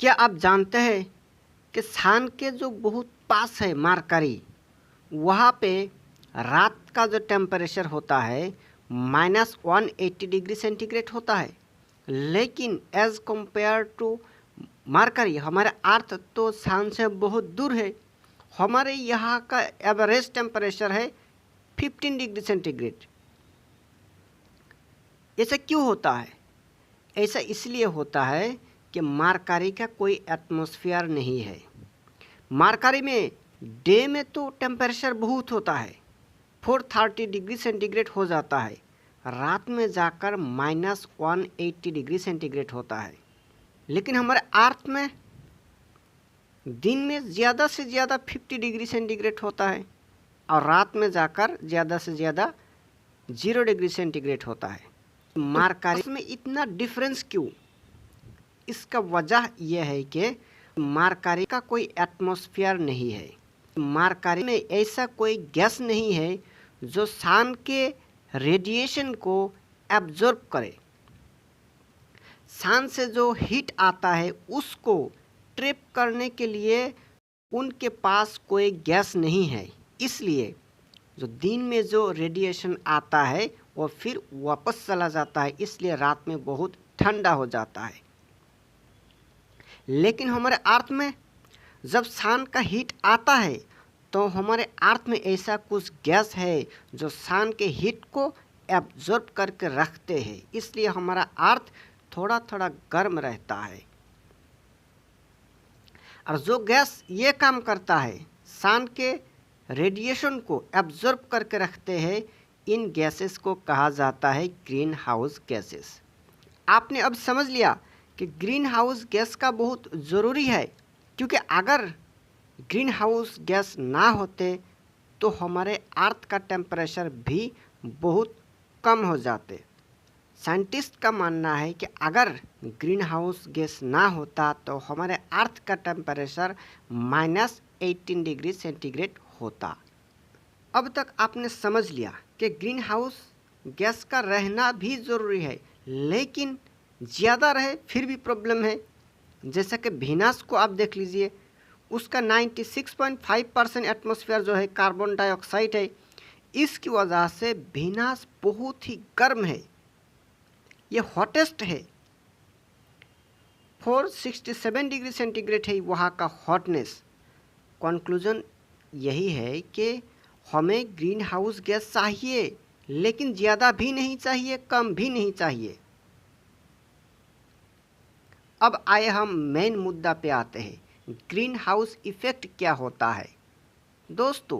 क्या आप जानते हैं कि सन के जो बहुत पास है मरकरी, वहाँ पे रात का जो टेम्परेचर होता है -180 डिग्री सेंटीग्रेड होता है, लेकिन एज कंपेयर टू मरकरी हमारे अर्थ तो सन से बहुत दूर है। हमारे यहाँ का एवरेज टेम्परेचर है 15 डिग्री सेंटीग्रेड। ऐसा क्यों होता है? ऐसा इसलिए होता है कि मरकरी का कोई एटमॉस्फेयर नहीं है। मरकरी में डे में तो टेम्परेचर बहुत होता है, 430 डिग्री सेंटीग्रेड हो जाता है, रात में जाकर -180 डिग्री सेंटीग्रेड होता है। लेकिन हमारे अर्थ में दिन में ज़्यादा से ज़्यादा 50 डिग्री सेंटीग्रेड होता है और रात में जाकर ज़्यादा से ज़्यादा 0 डिग्री सेंटीग्रेड होता है। मरकरी में इतना डिफरेंस क्यों? इसका वजह यह है कि मरकरी का कोई एटमॉस्फेयर नहीं है। मरकरी में ऐसा कोई गैस नहीं है जो सन के रेडिएशन को एब्जॉर्ब करे। सन से जो हीट आता है उसको ट्रैप करने के लिए उनके पास कोई गैस नहीं है। इसलिए जो दिन में जो रेडिएशन आता है वो फिर वापस चला जाता है, इसलिए रात में बहुत ठंडा हो जाता है। लेकिन हमारे अर्थ में जब सन का हीट आता है तो हमारे अर्थ में ऐसा कुछ गैस है जो सन के हीट को एब्जॉर्ब करके रखते हैं, इसलिए हमारा अर्थ थोड़ा थोड़ा गर्म रहता है। और जो गैस ये काम करता है, सन के रेडिएशन को एब्जॉर्ब करके रखते हैं, इन गैसेस को कहा जाता है ग्रीन हाउस गैसेस। आपने अब समझ लिया कि ग्रीन हाउस गैस का बहुत ज़रूरी है, क्योंकि अगर ग्रीन हाउस गैस ना होते तो हमारे अर्थ का टेम्परेचर भी बहुत कम हो जाते। साइंटिस्ट का मानना है कि अगर ग्रीन हाउस गैस ना होता तो हमारे अर्थ का टेम्परेचर -18 डिग्री सेंटीग्रेड होता। अब तक आपने समझ लिया कि ग्रीन हाउस गैस का रहना भी ज़रूरी है, लेकिन ज़्यादा रहे फिर भी प्रॉब्लम है। जैसा कि वीनस को आप देख लीजिए, उसका 96.5% एटमॉस्फेयर जो है कार्बन डाइऑक्साइड है। इसकी वजह से वीनस बहुत ही गर्म है, ये हॉटेस्ट है। 467 डिग्री सेंटीग्रेड है वहाँ का हॉटनेस। कंक्लूजन यही है कि हमें ग्रीन हाउस गैस चाहिए, लेकिन ज़्यादा भी नहीं चाहिए, कम भी नहीं चाहिए। अब आए हम मेन मुद्दा पे आते हैं, ग्रीन हाउस इफ़ेक्ट क्या होता है। दोस्तों,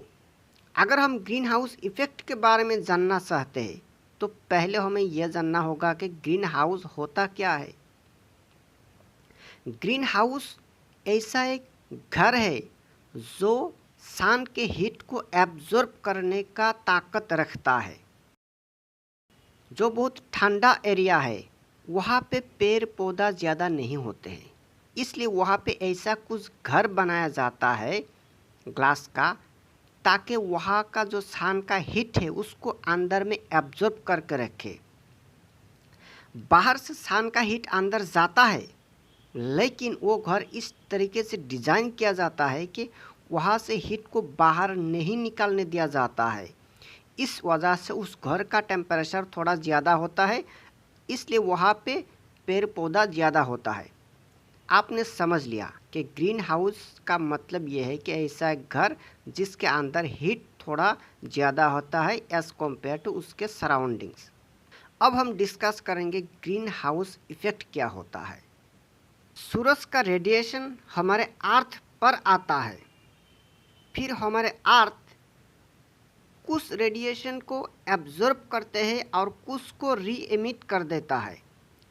अगर हम ग्रीन हाउस इफ़ेक्ट के बारे में जानना चाहते हैं तो पहले हमें यह जानना होगा कि ग्रीन हाउस होता क्या है। ग्रीन हाउस ऐसा एक घर है जो सन के हीट को एब्जॉर्ब करने का ताकत रखता है। जो बहुत ठंडा एरिया है वहाँ पे पेड़ पौधा ज़्यादा नहीं होते हैं, इसलिए वहाँ पे ऐसा कुछ घर बनाया जाता है ग्लास का, ताकि वहाँ का जो सन का हीट है उसको अंदर में एब्जॉर्ब करके रखे। बाहर से सन का हीट अंदर जाता है, लेकिन वो घर इस तरीके से डिज़ाइन किया जाता है कि वहाँ से हीट को बाहर नहीं निकालने दिया जाता है। इस वजह से उस घर का टेम्परेचर थोड़ा ज़्यादा होता है, इसलिए वहाँ पे पेड़ पौधा ज़्यादा होता है। आपने समझ लिया कि ग्रीन हाउस का मतलब ये है कि ऐसा एक घर जिसके अंदर हीट थोड़ा ज़्यादा होता है एज़ कम्पेयर टू उसके सराउंडिंग्स। अब हम डिस्कस करेंगे ग्रीन हाउस इफ़ेक्ट क्या होता है। सूरज का रेडिएशन हमारे अर्थ पर आता है, फिर हमारे अर्थ कुछ रेडिएशन को एब्जॉर्ब करते हैं और कुछ को री एमिट कर देता है।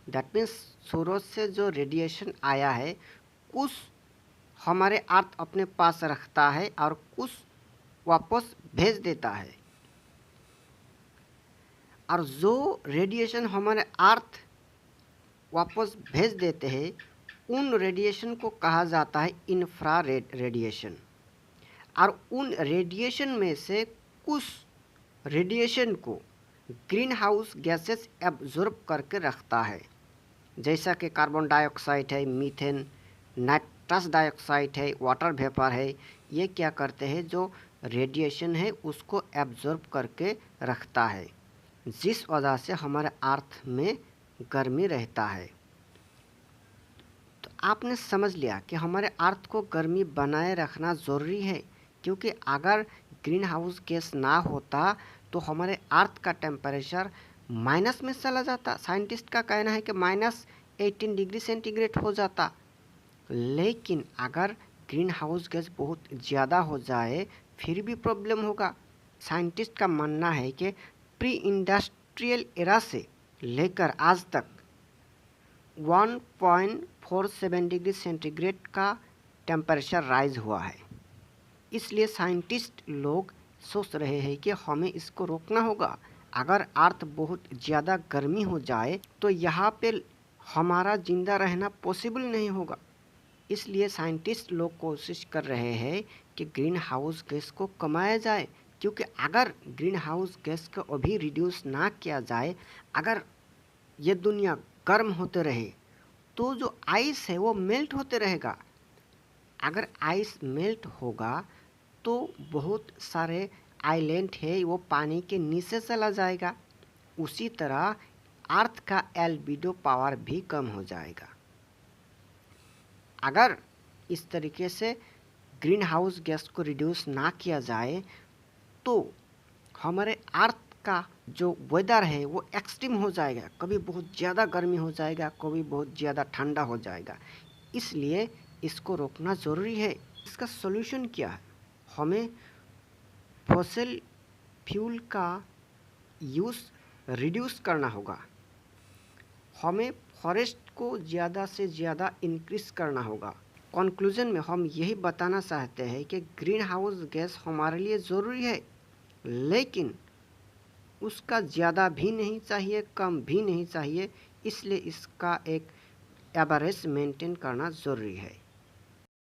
दैट मीन्स सूरज से जो रेडिएशन आया है कुछ हमारे अर्थ अपने पास रखता है और कुछ वापस भेज देता है। और जो रेडिएशन हमारे अर्थ वापस भेज देते हैं उन रेडिएशन को कहा जाता है इंफ्रारेड रेडिएशन। और उन रेडिएशन में से कुछ रेडिएशन को ग्रीन हाउस गैसेस एब्जॉर्ब करके रखता है, जैसा कि कार्बन डाइऑक्साइड है, मीथेन, नाइट्रस डाइऑक्साइड है, वाटर वेपर है, ये क्या करते हैं, जो रेडिएशन है उसको एब्जॉर्ब करके रखता है, जिस वजह से हमारे अर्थ में गर्मी रहता है। तो आपने समझ लिया कि हमारे अर्थ को गर्मी बनाए रखना ज़रूरी है, क्योंकि अगर ग्रीन हाउस गैस ना होता तो हमारे अर्थ का टेम्परेचर माइनस में चला जाता। साइंटिस्ट का कहना है कि -18 डिग्री सेंटीग्रेड हो जाता। लेकिन अगर ग्रीन हाउस गैस बहुत ज़्यादा हो जाए फिर भी प्रॉब्लम होगा। साइंटिस्ट का मानना है कि प्री इंडस्ट्रियल एरा से लेकर आज तक 1.47 डिग्री सेंटीग्रेड का टेम्परेचर राइज हुआ है। इसलिए साइंटिस्ट लोग सोच रहे हैं कि हमें इसको रोकना होगा। अगर अर्थ बहुत ज़्यादा गर्मी हो जाए तो यहाँ पे हमारा ज़िंदा रहना पॉसिबल नहीं होगा। इसलिए साइंटिस्ट लोग कोशिश कर रहे हैं कि ग्रीन हाउस गैस को कमाया जाए, क्योंकि अगर ग्रीन हाउस गैस को अभी रिड्यूस ना किया जाए, अगर ये दुनिया गर्म होते रहे तो जो आइस है वो मेल्ट होते रहेगा। अगर आइस मेल्ट होगा तो बहुत सारे आइलैंड है वो पानी के नीचे चला जाएगा। उसी तरह अर्थ का एल्बिडो पावर भी कम हो जाएगा। अगर इस तरीके से ग्रीन हाउस गैस को रिड्यूस ना किया जाए तो हमारे अर्थ का जो वेदर है वो एक्सट्रीम हो जाएगा। कभी बहुत ज़्यादा गर्मी हो जाएगा, कभी बहुत ज़्यादा ठंडा हो जाएगा। इसलिए इसको रोकना ज़रूरी है। इसका सॉल्यूशन क्या है? हमें फॉसिल फ्यूल का यूज़ रिड्यूस करना होगा। हमें फॉरेस्ट को ज़्यादा से ज़्यादा इंक्रीज करना होगा। कंक्लूजन में हम यही बताना चाहते हैं कि ग्रीन हाउस गैस हमारे लिए ज़रूरी है, लेकिन उसका ज़्यादा भी नहीं चाहिए, कम भी नहीं चाहिए। इसलिए इसका एक एवरेज मेंटेन करना ज़रूरी है।